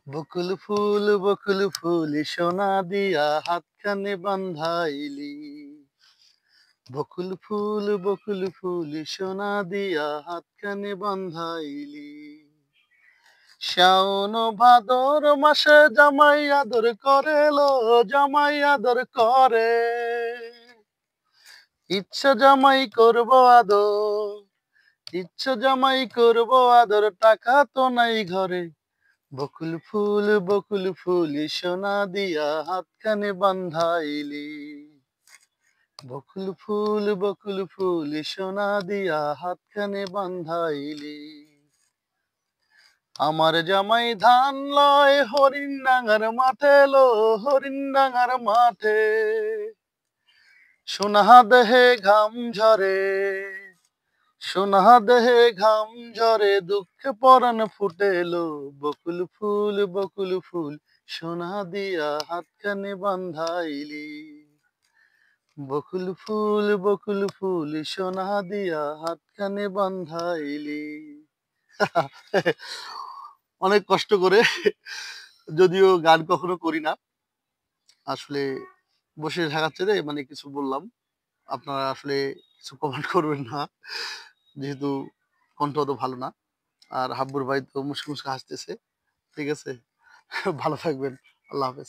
বকুল ফুল সোনা দিয়া হাতখানে বান্ধাইলি। বকুল ফুল সোনা দিয়া হাতখানে বান্ধাইলি। শ্রাবণ ভাদর মাসে জামাই আদর করে লো, জামাই আদর করে। ইচ্ছা জামাই করব আদর, ইচ্ছা জামাই করব আদর, টাকা তো নাই ঘরে। বকুল ফুল সোনা দিয়া হাতখানে বান্ধাইলি। বকুল ফুল সোনা দিয়া হাতখানে বান্ধাইলি। আমার জামাই ধান লয় হরিণ ডাঙার মাঠে লো, হরিণ ডাঙার মাঠে। সোনা দেহে ঘাম ঝরে, সোনা দেহে ঘাম ঝরে, দুঃখে পরাণ ফুটে এলো। বকুল ফুল সোনা দিয়া হাতখানে বান্ধাইলি। বকুল ফুল সোনা দিয়া হাতখানে বান্ধাইলি। অনেক কষ্ট করে, যদিও গান কখনো করি না, আসলে বসে থাকার চেয়ে মানে কিছু বললাম। আপনারা আসলে কিছু কমেন্ট করবেন না, যেহেতু কণ্ঠ অত ভালো না। আর হাব্বুর ভাই তো মুসকে মুসকে হাসতেছে। ঠিক আছে, ভালো থাকবেন। আল্লাহ হাফেজ।